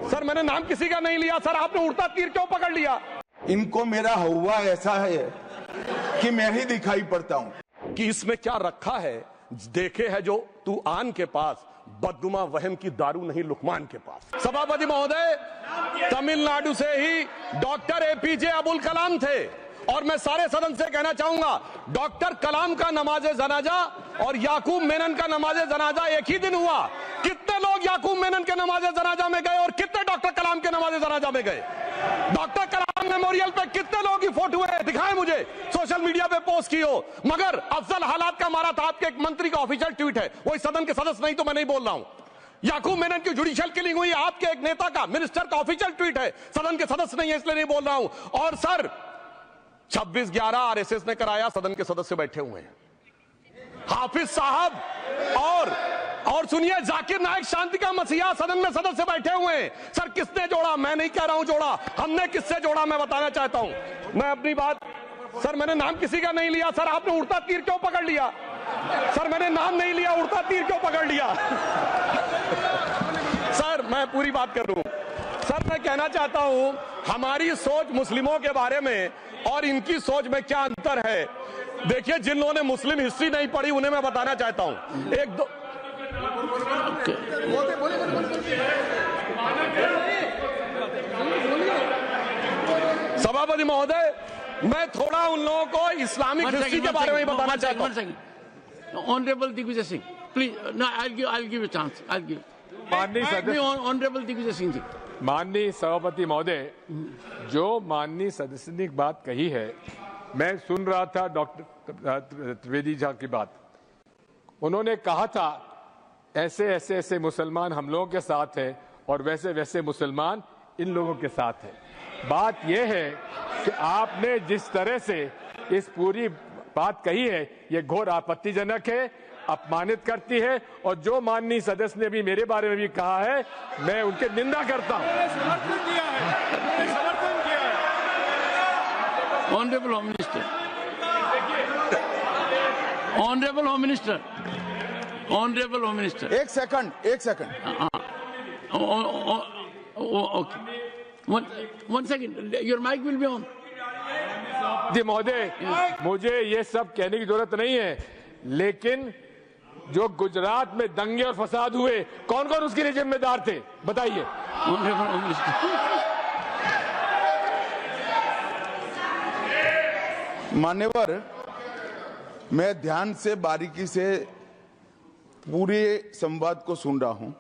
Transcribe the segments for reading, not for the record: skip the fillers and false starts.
Sir मैंने नाम किसी का नहीं लिया सर, आपने उड़ता तीर क्यों पकड़ लिया? इनको मेरा हुआ ऐसा है कि मैं ही दिखाई पड़ता हूं कि इसमें क्या रखा है। देखे है जो तू आन के पास, बदगुमा वहम की दारू नहीं लुकमान के पास। सभापति महोदय, तमिलनाडु से ही डॉक्टर एपीजे अब्दुल कलाम थे और मैं सारे सदन से कहना चाहूंगा, डॉक्टर कलाम का नमाज जनाजा और याकूब मेनन का नमाज जनाजा एक ही दिन हुआ। कितने लोग याकूब मेनन के नमाज जनाजा में गए और कितने डॉक्टर कलाम के नमाज जनाजा में गए? डॉक्टर कलाम मेमोरियल पे कितने लोगों की फोटो है, दिखाएं मुझे, सोशल मीडिया पे पोस्ट की हो। मगर अफजल हालात का मारा था, आपके एक मंत्री का ऑफिशियल ट्वीट है, वो इस सदन के सदस्य नहीं तो मैं नहीं बोल रहा हूं। याकूब मेनन की जुडिशियल किलिंग हुई, आपके एक नेता का, मिनिस्टर का ऑफिशियल ट्वीट है, सदन के सदस्य नहीं है इसलिए नहीं बोल रहा हूं। और सर 26/11 आरएसएस ने कराया, सदन के सदस्य बैठे हुए हैं। हाफिज साहब और सुनिए, जाकिर नायक शांति का मसीहा सदन में सदस्य बैठे हुए हैं। सर किसने जोड़ा? मैं नहीं कह रहा हूं जोड़ा, हमने किससे जोड़ा मैं बताना चाहता हूं। मैं अपनी बात, सर मैंने नाम किसी का नहीं लिया सर, आपने उड़ता तीर क्यों पकड़ लिया? सर मैंने नाम नहीं लिया, उड़ता तीर क्यों पकड़ लिया? सर मैं पूरी बात कर रहा हूं। सर मैं कहना चाहता हूं, हमारी सोच मुस्लिमों के बारे में और इनकी सोच में क्या अंतर है। देखिए, जिन लोगों ने मुस्लिम हिस्ट्री नहीं पढ़ी उन्हें मैं बताना चाहता हूं। एक दो सभापति महोदय, मैं थोड़ा उन लोगों को इस्लामिक हिस्ट्री के बारे में बताना चाहता हूं। Honourable Digvijaya Singh, please, no, I'll give a chance. I'll give. माननीय सदस्य, ऑनरेबल दिग्विजय सिंह जी। माननीय सभापति महोदय, जो माननीय सदस्य ने बात कही है, मैं सुन रहा था डॉक्टर त्रिवेदी जी की बात। उन्होंने कहा था ऐसे ऐसे ऐसे मुसलमान हम लोगों के साथ हैं और वैसे वैसे मुसलमान इन लोगों के साथ हैं। बात यह है कि आपने जिस तरह से इस पूरी बात कही है, ये घोर आपत्तिजनक है, अपमानित करती है। और जो माननीय सदस्य ने भी मेरे बारे में भी कहा है, मैं उनकी निंदा करता हूं। Honourable home minister, honourable home minister, honourable home minister, एक second okay, one second, your mic will be on. जी महोदय, मुझे ये सब कहने की जरूरत नहीं है, लेकिन जो गुजरात में दंगे और फसाद हुए, कौन कौन उसके लिए जिम्मेदार थे बताइए। Honourable home minister. मान्यवर, मैं ध्यान से बारीकी से पूरे संवाद को सुन रहा हूं।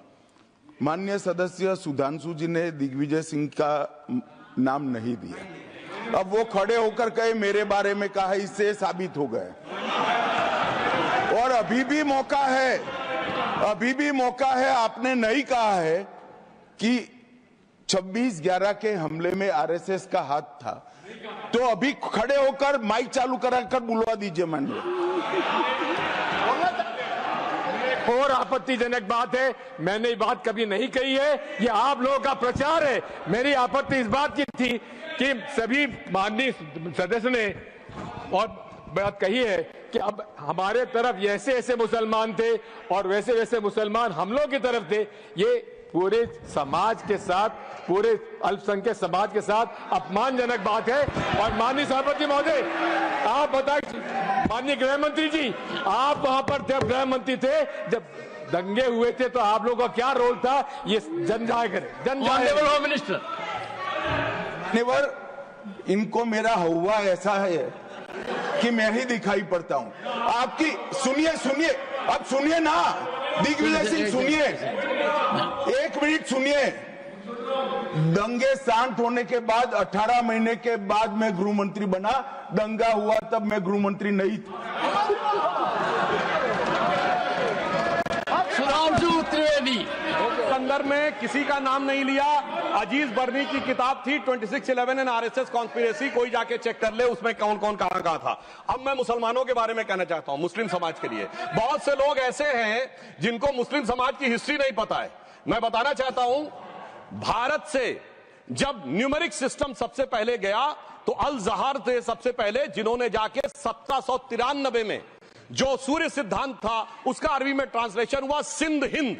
माननीय सदस्य सुधांशु जी ने दिग्विजय सिंह का नाम नहीं दिया। अब वो खड़े होकर कहे मेरे बारे में कहा, इससे साबित हो गए। और अभी भी मौका है, आपने नहीं कहा है कि 26/11 के हमले में आरएसएस का हाथ था, तो अभी खड़े होकर माइक चालू कराकर बुलवा दीजिए माननीय। और आपत्तिजनक बात है, मैंने ये बात कभी नहीं कही है, ये आप लोगों का प्रचार है। मेरी आपत्ति इस बात की थी कि सभी माननीय सदस्य ने और बात कही है कि अब हमारे तरफ ऐसे ऐसे मुसलमान थे और वैसे वैसे मुसलमान हम लोग की तरफ थे। ये पूरे समाज के साथ, पूरे अल्पसंख्यक समाज के साथ अपमानजनक बात है। और माननीय सभापति महोदय, आप बताइए, माननीय गृह मंत्री जी, आप वहां पर थे, गृह मंत्री थे जब दंगे हुए थे, तो आप लोगों का क्या रोल था, ये जन जाहिर होम मिनिस्टर। इनको मेरा हुआ ऐसा है कि मैं ही दिखाई पड़ता हूं। आपकी सुनिए, अब सुनिए ना दिग्विजय सिंह, सुनिए, एक मिनट सुनिए। दंगे शांत होने के बाद 18 महीने के बाद मैं गृह मंत्री बना। दंगा हुआ तब मैं गृह मंत्री नहीं था। सुधांशु त्रिवेदी संदर्भ में किसी का नाम नहीं लिया। अजीज बर्नी की किताब थी 2611 एंड आरएसएस कॉन्स्पिरेसी, कोई जाके चेक कर ले उसमें कौन कौन कहां कहां था। अब मैं मुसलमानों के बारे में कहना चाहता हूं, मुस्लिम समाज के लिए। बहुत से लोग ऐसे हैं जिनको मुस्लिम समाज की हिस्ट्री नहीं पता है। मैं बताना चाहता हूं, भारत से जब न्यूमेरिक सिस्टम सबसे पहले गया तो अल जहार थे सबसे पहले, जिन्होंने जाके 1793 में जो सूर्य सिद्धांत था उसका अरबी में ट्रांसलेशन हुआ सिंध हिंद।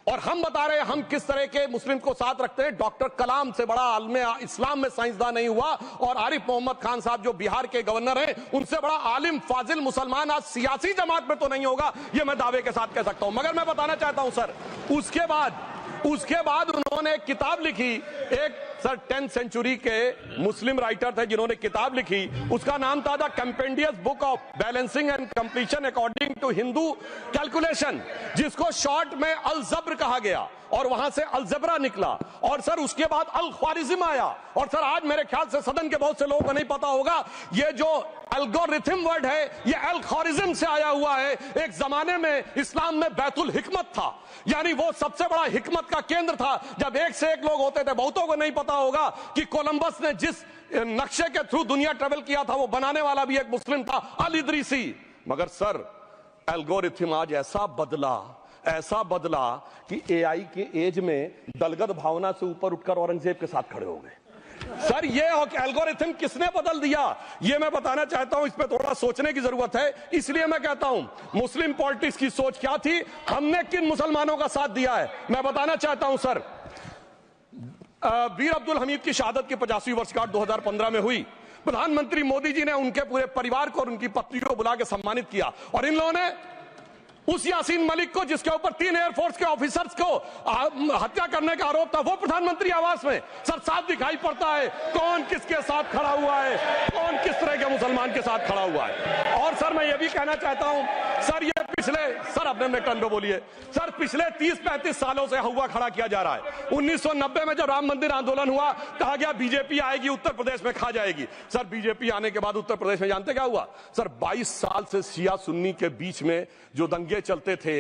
और हम बता रहे हैं हम किस तरह के मुस्लिम को साथ रखते हैं। डॉक्टर कलाम से बड़ा आलम इस्लाम में साइंसदान नहीं हुआ, और आरिफ मोहम्मद खान साहब जो बिहार के गवर्नर हैं, उनसे बड़ा आलिम फाजिल मुसलमान आज सियासी जमात में तो नहीं होगा, ये मैं दावे के साथ कह सकता हूं। मगर मैं बताना चाहता हूं सर, उसके बाद उन्होंने एक किताब लिखी, एक सर 10th सेंचुरी के मुस्लिम राइटर थे जिन्होंने किताब लिखी, उसका नाम था the compendious book of balancing and completion according to Hindu calculation, जिसको शॉर्ट में अल जब्र कहा गया, और वहां से अलजबरा निकला, और सर उसके बाद अल ख्वारिज्म आया। और सर आज मेरे ख्याल से सदन के बहुत से लोगों को नहीं पता होगा, ये जो एल्गोरिथम वर्ड है ये अल ख्वारिज्म से आया हुआ है। एक जमाने में इस्लाम में बैतुल हिकमत था, यानी वो सबसे बड़ा हिकमत का केंद्र था, जब एक से एक लोग होते थे। बहुतों को नहीं पता होगा कि कोलंबस ने जिस नक्शे के थ्रू दुनिया ट्रेवल किया था, वो बनाने वाला भी एक मुस्लिम था, अल इदरीसी। मगर सर एल्गोरिथम आज ऐसा बदला कि एआई के एज में दलगत भावना से ऊपर उठकर औरंगजेब के साथ खड़े हो गए। सर ये एल्गोरिथम किसने बदल दिया, ये मैं बताना चाहता हूं। इस पे थोड़ा सोचने की जरूरत है। इसलिए मैं कहता हूं मुस्लिम पॉलिटिक्स की सोच क्या थी, हमने किन मुसलमानों का साथ दिया है, मैं बताना चाहता हूं सर। वीर अब्दुल हमीद की शहादत की 50वीं वर्षगांठ 2015 में हुई। प्रधानमंत्री मोदी जी ने उनके पूरे परिवार को और उनकी पत्नी को बुला के सम्मानित किया, और इन लोगों ने उस यासीन मलिक को, जिसके ऊपर 3 एयरफोर्स के ऑफिसर्स को हत्या करने का आरोप था, वो प्रधानमंत्री आवास में सर साफ दिखाई पड़ता है कौन किसके साथ खड़ा हुआ है, कौन किस तरह के मुसलमान के साथ खड़ा हुआ है। और सर मैं ये भी कहना चाहता हूं सर, ये सर अपने में टन बोलिए सर, पिछले 30-35 सालों से हुआ खड़ा किया जा रहा है। 1990 में जब राम मंदिर आंदोलन हुआ, कहा गया बीजेपी आएगी उत्तर प्रदेश में खा जाएगी। सर बीजेपी आने के बाद उत्तर प्रदेश में जानते क्या हुआ सर, 22 साल से शिया सुन्नी के बीच में जो दंगे चलते थे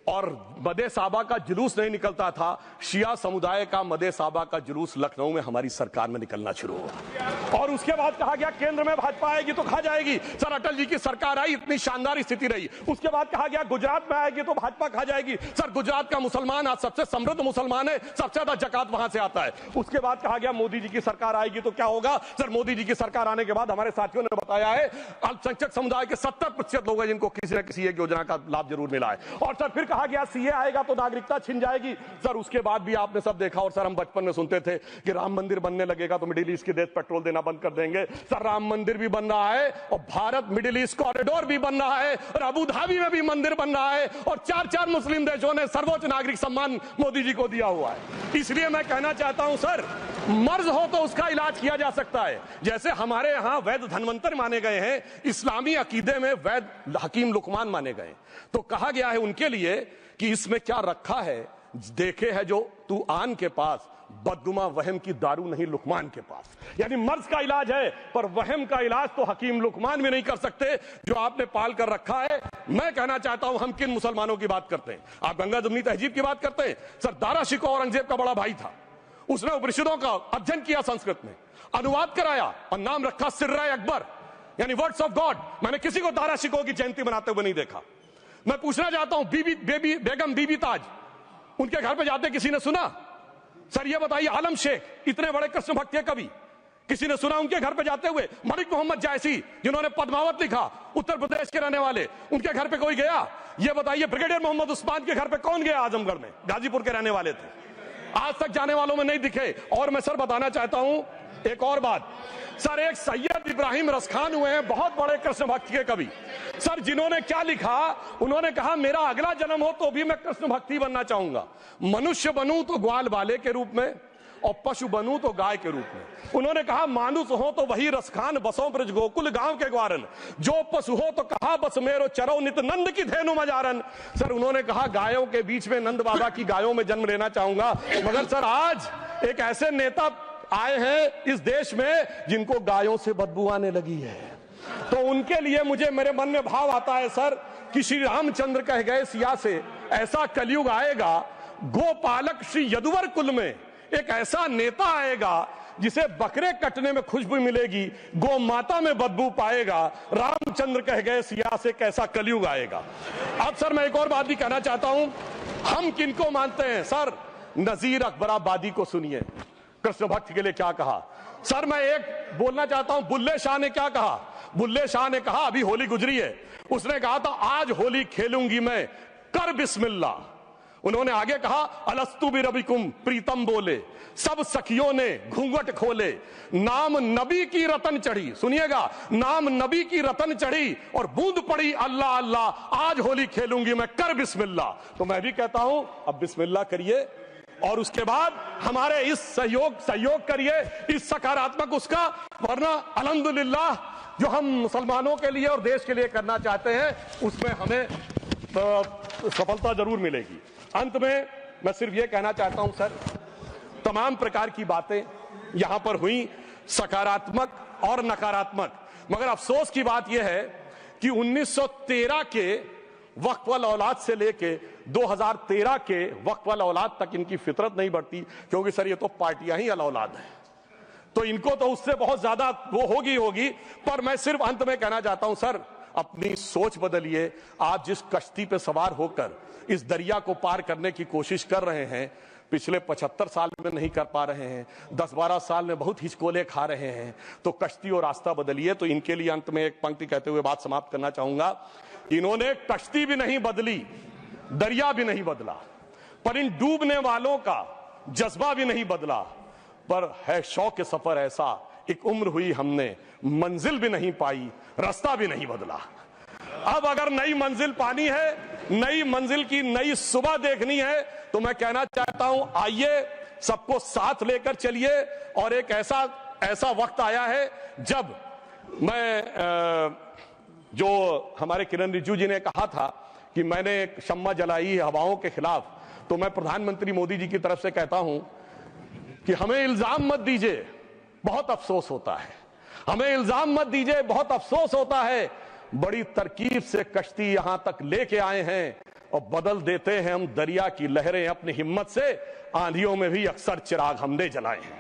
और मदे साबा का जुलूस नहीं निकलता था, शिया समुदाय का मदे साबा का जुलूस लखनऊ में हमारी सरकार में निकलना शुरू हुआ। और उसके बाद कहा गया केंद्र में भाजपा आएगी तो खा जाएगी। सर अटल जी की सरकार आई, इतनी शानदार स्थिति रही। उसके बाद कहा गया गुजरात में आएगी तो भाजपा खा जाएगी। सर गुजरात का मुसलमान आज सबसे समृद्ध मुसलमान है, सबसे ज्यादा जकात वहां से आता है। उसके बाद कहा गया मोदी जी की सरकार आएगी तो क्या होगा। सर मोदी जी की सरकार आने के बाद हमारे साथियों ने बताया है अल्पसंख्यक समुदाय के 70% लोग हैं जिनको किसी न किसी एक योजना का लाभ जरूर मिला है। और सर फिर कहा गया सीए आएगा तो नागरिकता छिन जाएगी। सर उसके बाद भी आपने सब देखा, और सर हम बचपन में सुनते थे कि राम मंदिर बनने लगेगा तो मिडिल ईस्ट के देश पेट्रोल देना बंद कर देंगे। सर राम मंदिर भी बन रहा है, और भारत मिडिल ईस्ट कॉरिडोर भी बन रहा है, और अबू धाबी में भी मंदिर बन रहा है, और 4 मुस्लिम देशों ने सर्वोच्च नागरिक सम्मान मोदी जी को दिया हुआ है। इसलिए मैं कहना चाहता हूं सर, मर्ज हो तो उसका इलाज किया जा सकता है। जैसे हमारे यहां वैद धन्वंतर माने गए हैं, इस्लामी अकीदे में वैद हकीम लुकमान माने गए, तो कहा गया है उनके लिए कि इसमें क्या रखा है, देखे है जो तू आन के पास, बदगुमा वहम की दारू नहीं लुकमान के पास। यानी मर्ज का इलाज है, पर वहम का इलाज तो हकीम लुकमान भी नहीं कर सकते जो आपने पाल कर रखा है। मैं कहना चाहता हूं हम किन मुसलमानों की बात करते हैं। आप गंगा जमुनी तहजीब की बात करते हैं। सर दारा शिकोह औरंगजेब का बड़ा भाई था, उसने उपनिषदों का अध्ययन किया, संस्कृत में अनुवाद कराया और नाम रखा सिर्राए अकबर, यानी वर्ड्स ऑफ गॉड। मैंने किसी को दारा शिकोह की जयंती मनाते हुए नहीं देखा। मैं पूछना चाहता हूं बेगम बीबी ताज, उनके घर पे जाते किसी ने सुना। सर ये बताइए, आलम शेख इतने बड़े कृष्ण भक्त के कवि, किसी ने सुना उनके घर पे जाते हुए। मलिक मोहम्मद जायसी जिन्होंने पद्मावत लिखा, उत्तर प्रदेश के रहने वाले, उनके घर पे कोई गया? ये बताइए ब्रिगेडियर मोहम्मद उस्मान के घर पे कौन गया? आजमगढ़ में, गाजीपुर के रहने वाले थे, आज तक जाने वालों में नहीं दिखे। और मैं सर बताना चाहता हूं एक और बात, सर एक सैयद इब्राहिम रसखान हुए हैं, बहुत बड़े कृष्ण भक्त के कवि। सर जिन्होंने क्या लिखा, उन्होंने कहा मेरा अगला जन्म हो तो भी मैं कृष्ण भक्ति बनना चाहूंगा। मनुष्य बनूं तो ग्वाल बाले के रूप में, और पशु बनूं तो गाय के रूप में। उन्होंने कहा मानुष हो तो वही रसखान, बसों ब्रज गोकुल गांव के ग्वारन। जो पशु हो तो कहा बस मेरो चरो नित नंद की धेनु मजारन। सर उन्होंने कहा गायों के बीच में नंद बाबा की गायों में जन्म लेना चाहूंगा। मगर सर आज एक ऐसे नेता आए हैं इस देश में जिनको गायों से बदबू आने लगी है, तो उनके लिए मुझे मेरे मन में भाव आता है सर कि श्री रामचंद्र कह गए सिया से, ऐसा कलयुग आएगा गोपालक श्री यदुवर कुल में एक ऐसा नेता आएगा जिसे बकरे कटने में खुशबू मिलेगी, गौ माता में बदबू पाएगा। रामचंद्र कह गए सिया से कैसा कलयुग आएगा। अब सर मैं एक और बात भी कहना चाहता हूं, हम किनको मानते हैं? सर नजीर अकबराबादी को सुनिए, कृष्ण भक्त के लिए क्या कहा। सर मैं एक बोलना चाहता हूं, बुल्ले शाह ने क्या कहा। बुल्ले शाह ने कहा, अभी होली गुजरी है, उसने कहा था आज होली खेलूंगी मैं कर बिस्मिल्लाह। उन्होंने आगे कहा, अलस्तु बिरबिकुम, प्रीतम बोले, सब सखियों ने घूंघट खोले, नाम नबी की रतन चढ़ी, सुनिएगा, नाम नबी की रतन चढ़ी और बूंद पड़ी अल्लाह अल्लाह, आज होली खेलूंगी मैं, कर बिस्मिल्लाह। तो मैं भी कहता हूं अब बिस्मिल्लाह करिए और उसके बाद हमारे इस सहयोग करिए, इस सकारात्मक उसका, वरना अल्हम्दुलिल्लाह जो हम मुसलमानों के लिए और देश के लिए करना चाहते हैं उसमें हमें सफलता जरूर मिलेगी। अंत में मैं सिर्फ ये कहना चाहता हूं सर, तमाम प्रकार की बातें यहां पर हुई, सकारात्मक और नकारात्मक, मगर अफसोस की बात यह है कि 1913 के वक्फ वाल औलाद से लेके 2013 के वक्फ वाल औलाद तक इनकी फितरत नहीं बढ़ती, क्योंकि सर ये तो पार्टियां ही अल औलाद हैं, तो इनको तो उससे बहुत ज्यादा वो होगी। पर मैं सिर्फ अंत में कहना चाहता हूं सर, अपनी सोच बदलिए। आप जिस कश्ती पे सवार होकर इस दरिया को पार करने की कोशिश कर रहे हैं, पिछले 75 साल में नहीं कर पा रहे हैं, 10-12 साल में बहुत हिचकोले खा रहे हैं, तो कश्ती और रास्ता बदलिए। तो इनके लिए अंत में एक पंक्ति कहते हुए बात समाप्त करना चाहूंगा, इन्होंने कश्ती भी नहीं बदली, दरिया भी नहीं बदला, पर इन डूबने वालों का जज्बा भी नहीं बदला, पर है शौक सफर ऐसा, एक उम्र हुई हमने, मंजिल भी नहीं पाई, रास्ता भी नहीं बदला। अब अगर नई मंजिल पानी है, नई मंजिल की नई सुबह देखनी है, तो मैं कहना चाहता हूं आइए सबको साथ लेकर चलिए। और एक ऐसा वक्त आया है जब मैं जो हमारे किरण रिजिजू जी ने कहा था कि मैंने एक शम्मा जलाई हवाओं के खिलाफ, तो मैं प्रधानमंत्री मोदी जी की तरफ से कहता हूं कि हमें इल्जाम मत दीजिए, बहुत अफसोस होता है, हमें इल्जाम मत दीजिए, बहुत अफसोस होता है, बड़ी तरकीब से कश्ती यहां तक लेके आए हैं और बदल देते हैं हम दरिया की लहरें अपनी हिम्मत से, आंधियों में भी अक्सर चिराग हमने जलाए हैं।